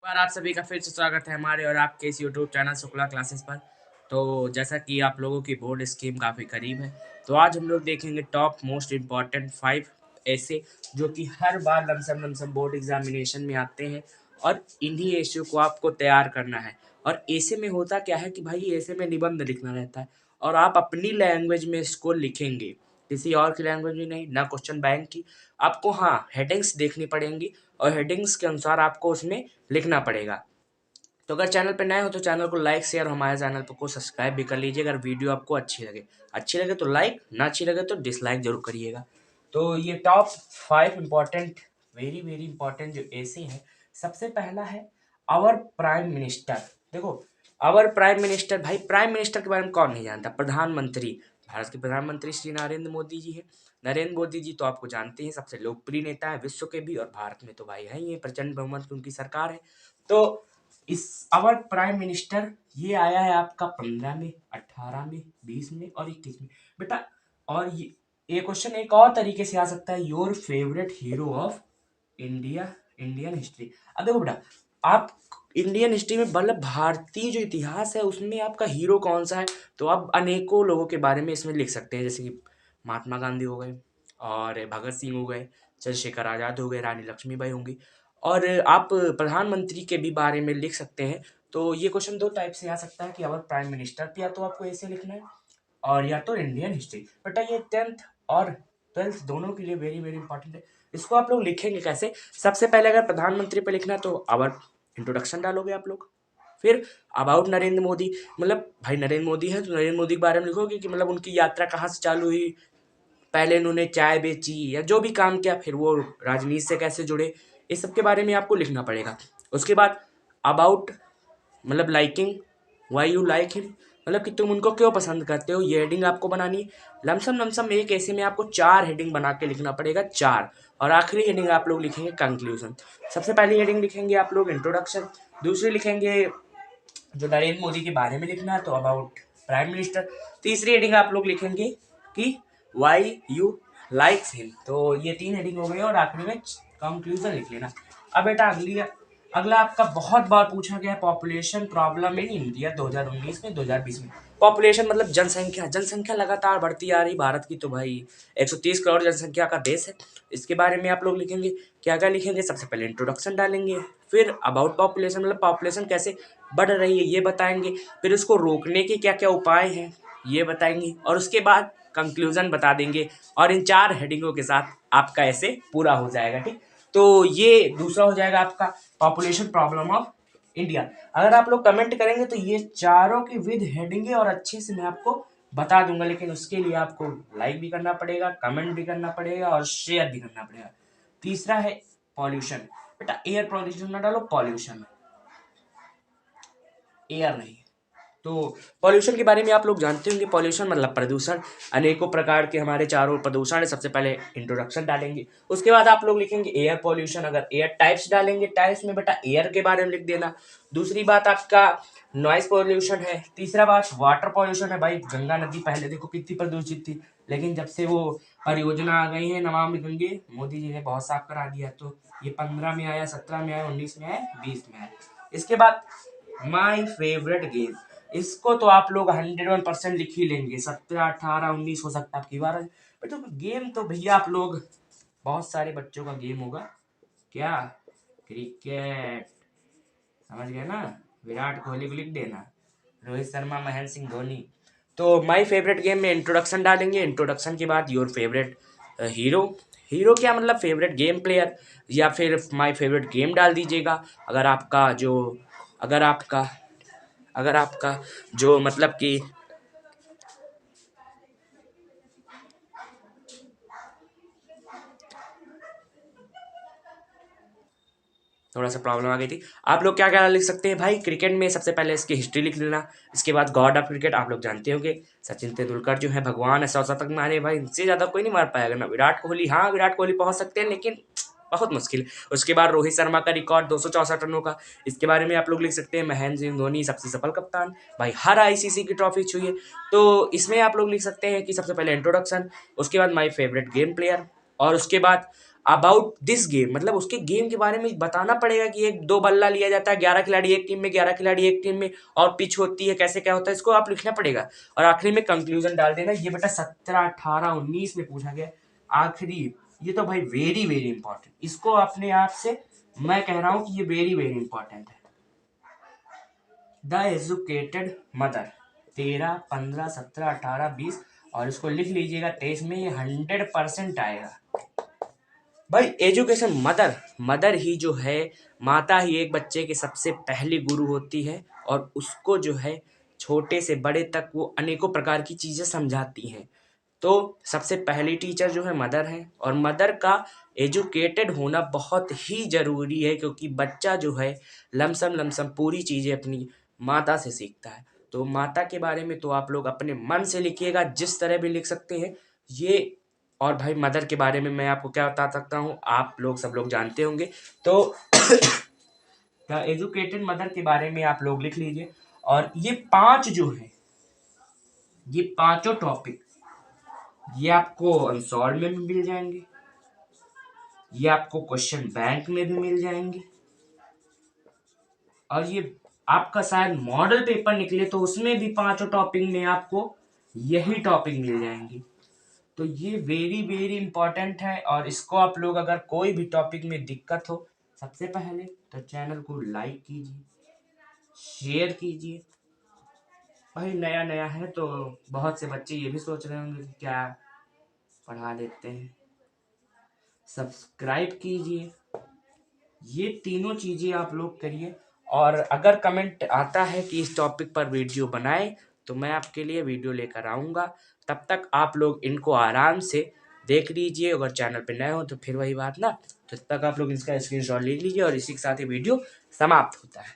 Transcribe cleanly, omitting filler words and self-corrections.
बार आप सभी का फिर से स्वागत है हमारे और आपके इस यूट्यूब चैनल शुक्ला क्लासेस पर। तो जैसा कि आप लोगों की बोर्ड स्कीम काफ़ी करीब है, तो आज हम लोग देखेंगे टॉप मोस्ट इम्पॉर्टेंट 5 ऐसे जो कि हर बार लमसम लमसम बोर्ड एग्जामिनेशन में आते हैं और इन्हीं ऐसे को आपको तैयार करना है। और ऐसे में होता क्या है कि भाई ऐसे में निबंध लिखना रहता है और आप अपनी लैंग्वेज में इसको लिखेंगे, किसी और की लैंग्वेज में नहीं, ना क्वेश्चन बैंक की। आपको हाँ हेडिंग्स देखनी पड़ेंगी और हेडिंग्स के अनुसार आपको उसमें लिखना पड़ेगा। तो अगर चैनल पर नए हो तो चैनल को लाइक शेयर, हमारे चैनल को सब्सक्राइब भी कर लीजिए अगर वीडियो आपको अच्छी लगे तो लाइक, ना अच्छी लगे तो डिसलाइक जरूर करिएगा। तो ये top 5 important, very very important जो ऐसे हैं। सबसे पहला है आवर प्राइम मिनिस्टर। देखो, आवर प्राइम मिनिस्टर, भाई प्राइम मिनिस्टर के बारे में कौन नहीं जानता। प्रधानमंत्री, भारत के प्रधानमंत्री श्री नरेंद्र मोदी जी है। नरेंद्र मोदी जी तो आपको जानते हैं सबसे लोकप्रिय नेता है विश्व के भी, और भारत में तो भाई है ही है, प्रचंड बहुमत की उनकी सरकार है। तो इस अवर प्राइम मिनिस्टर ये आया है आपका 15 में, 18 में, 20 में और 21 में बेटा। और ये क्वेश्चन एक और तरीके से आ सकता है, your favourite hero of India, Indian history. अब देखो बेटा, आप इंडियन हिस्ट्री में मतलब भारतीय जो इतिहास है उसमें आपका हीरो कौन सा है, तो आप अनेकों लोगों के बारे में इसमें लिख सकते हैं, जैसे कि महात्मा गांधी हो गए और भगत सिंह हो गए, चंद्रशेखर आज़ाद हो गए, रानी लक्ष्मीबाई होंगी, और आप प्रधानमंत्री के भी बारे में लिख सकते हैं। तो ये क्वेश्चन दो टाइप से आ सकता है कि अवर प्राइम मिनिस्टर पे या तो आपको ऐसे लिखना है और या तो इंडियन हिस्ट्री। बेटा ये 10th और 12th दोनों के लिए वेरी वेरी इंपॉर्टेंट है। इसको आप लोग लिखेंगे कैसे? सबसे पहले अगर प्रधानमंत्री पे लिखना है तो आवर इंट्रोडक्शन डालोगे आप लोग, फिर अबाउट नरेंद्र मोदी, मतलब भाई नरेंद्र मोदी है तो नरेंद्र मोदी के बारे में लिखोगे कि मतलब उनकी यात्रा कहाँ से चालू हुई, पहले इन्होंने चाय बेची या जो भी काम किया, फिर वो राजनीति से कैसे जुड़े, इस सब के बारे में आपको लिखना पड़ेगा। उसके बाद अबाउट, मतलब liking, why you like him, मतलब कि तुम उनको क्यों पसंद करते हो, ये हेडिंग आपको बनानी है। लमसम लमसम एक ऐसे में आपको 4 हेडिंग बना के लिखना पड़ेगा, 4। और आखिरी हेडिंग आप लोग लिखेंगे कंक्लूजन। सबसे पहली हेडिंग लिखेंगे आप लोग इंट्रोडक्शन, दूसरी लिखेंगे जो नरेंद्र मोदी के बारे में लिखना है तो अबाउट प्राइम मिनिस्टर, तीसरी हेडिंग आप लोग लिखेंगे कि वाई यू लाइक हिम। तो ये 3 हेडिंग हो गई और आखिरी में कंक्लूजन लिख लेना। अब बेटा अगला आपका बहुत बार पूछा गया पॉपुलेशन प्रॉब्लम इन इंडिया 2019 में, 2020 में। पॉपुलेशन मतलब जनसंख्या, जनसंख्या लगातार बढ़ती आ रही भारत की, तो भाई 130 करोड़ जनसंख्या का देश है। इसके बारे में आप लोग लिखेंगे, क्या क्या लिखेंगे? सबसे पहले इंट्रोडक्शन डालेंगे, फिर अबाउट पॉपुलेशन, मतलब पॉपुलेशन कैसे बढ़ रही है ये बताएंगे, फिर उसको रोकने के क्या क्या उपाय हैं ये बताएंगे, और उसके बाद कंक्लूजन बता देंगे। और इन 4 हेडिंगों के साथ आपका ऐसे पूरा हो जाएगा, ठीक। तो ये दूसरा हो जाएगा आपका पॉपुलेशन प्रॉब्लम ऑफ इंडिया। अगर आप लोग कमेंट करेंगे तो ये चारों की विद हेडिंगे और अच्छे से मैं आपको बता दूंगा, लेकिन उसके लिए आपको लाइक भी करना पड़ेगा, कमेंट भी करना पड़ेगा और शेयर भी करना पड़ेगा। तीसरा है पॉल्यूशन। बेटा एयर पॉल्यूशन ना डालो, पॉल्यूशन, एयर नहीं। तो पॉल्यूशन के बारे में आप लोग जानते होंगे, पॉल्यूशन मतलब प्रदूषण, अनेकों प्रकार के हमारे चारों प्रदूषण है। सबसे पहले इंट्रोडक्शन डालेंगे, उसके बाद आप लोग लिखेंगे एयर पॉल्यूशन। अगर एयर टाइप्स डालेंगे, टाइप्स में बेटा एयर के बारे में लिख देना। दूसरी बात आपका नॉइज पॉल्यूशन है। तीसरा बात वाटर पॉल्यूशन है। भाई गंगा नदी पहले देखो कितनी प्रदूषित थी, लेकिन जब से वो परियोजना आ गई है नमामि गंगे, मोदी जी ने बहुत साफ करा दिया। तो ये 15 में आया, 17 में आया, 19 में आया, 20 में आया। इसके बाद माई फेवरेट गेम, इसको तो आप लोग 101% लिख ही लेंगे। 17, 18, 19 हो सकता है आपकी बार, बट गेम तो भैया आप लोग, बहुत सारे बच्चों का गेम होगा क्या, क्रिकेट, समझ गए ना। विराट कोहली को लिख देना, रोहित शर्मा, महेंद्र सिंह धोनी। तो माय फेवरेट गेम में इंट्रोडक्शन डालेंगे, इंट्रोडक्शन के बाद योर फेवरेट हीरो, हीरो क्या मतलब फेवरेट गेम प्लेयर, या फिर माय फेवरेट गेम डाल दीजिएगा। अगर आपका जो अगर आपका अगर आपका जो मतलब कि थोड़ा सा प्रॉब्लम आ गई थी। आप लोग क्या क्या लिख सकते हैं भाई? क्रिकेट में सबसे पहले इसकी हिस्ट्री लिख लेना। इसके बाद गॉड ऑफ क्रिकेट आप लोग जानते होंगे, सचिन तेंदुलकर जो है भगवान है, 100 शतक मारे भाई, इनसे ज़्यादा कोई नहीं मार पाएगा ना। विराट कोहली, हाँ विराट कोहली पहुंच सकते हैं लेकिन बहुत मुश्किल। उसके बाद रोहित शर्मा का रिकॉर्ड 264 रनों का, इसके बारे में आप लोग लिख सकते हैं। महेंद्र सिंह धोनी सबसे सफल कप्तान, भाई हर आईसीसी की ट्रॉफी छुई है। तो इसमें आप लोग लिख सकते हैं कि सबसे पहले इंट्रोडक्शन, उसके बाद माई फेवरेट गेम प्लेयर, और उसके बाद अबाउट दिस गेम, मतलब उसके गेम के बारे में बताना पड़ेगा कि एक 2 बल्ला लिया जाता है, 11 खिलाड़ी एक टीम में, 11 खिलाड़ी एक टीम में, और पिच होती है, कैसे क्या होता है, इसको आप लिखना पड़ेगा। और आखिरी में कंक्लूजन डाल देना। ये बेटा 17, 18, 19 में पूछा गया। आखिरी, ये तो भाई वेरी वेरी इंपॉर्टेंट, इसको अपने आप से मैं कह रहा हूं कि ये वेरी वेरी इंपॉर्टेंट है। द एजुकेटेड मदर, 13, 15, 17, 18, 20, और इसको लिख लीजिएगा 23 में, ये 100% आएगा। भाई एजुकेशन, मदर, मदर ही जो है, माता ही एक बच्चे के सबसे पहली गुरु होती है, और उसको जो है छोटे से बड़े तक वो अनेकों प्रकार की चीजें समझाती हैं। तो सबसे पहली टीचर जो है मदर है, और मदर का एजुकेटेड होना बहुत ही जरूरी है, क्योंकि बच्चा जो है लमसम लमसम पूरी चीजें अपनी माता से सीखता है। तो माता के बारे में तो आप लोग अपने मन से लिखिएगा, जिस तरह भी लिख सकते हैं ये। और भाई मदर के बारे में मैं आपको क्या बता सकता हूँ, आप लोग सब लोग जानते होंगे। तो द एजुकेटेड मदर के बारे में आप लोग लिख लीजिए। और ये 5 जो है, ये पांचों टॉपिक, ये आपको अनसॉल्व में भी मिल जाएंगे, ये आपको क्वेश्चन बैंक में भी मिल जाएंगे, और ये आपका शायद मॉडल पेपर निकले तो उसमें भी 5 टॉपिक में आपको यही टॉपिक मिल जाएंगे। तो ये वेरी वेरी इंपॉर्टेंट है, और इसको आप लोग अगर कोई भी टॉपिक में दिक्कत हो, सबसे पहले तो चैनल को लाइक कीजिए, शेयर कीजिए। भाई नया नया है तो बहुत से बच्चे ये भी सोच रहे होंगे कि क्या पढ़ा देते हैं। सब्सक्राइब कीजिए, ये तीनों चीजें आप लोग करिए। और अगर कमेंट आता है कि इस टॉपिक पर वीडियो बनाए, तो मैं आपके लिए वीडियो लेकर आऊँगा। तब तक आप लोग इनको आराम से देख लीजिए। अगर चैनल पे नए हो तो फिर वही बात ना, तो तब तक आप लोग इसका स्क्रीनशॉट ले लीजिए, और इसी के साथ ही वीडियो समाप्त होता है।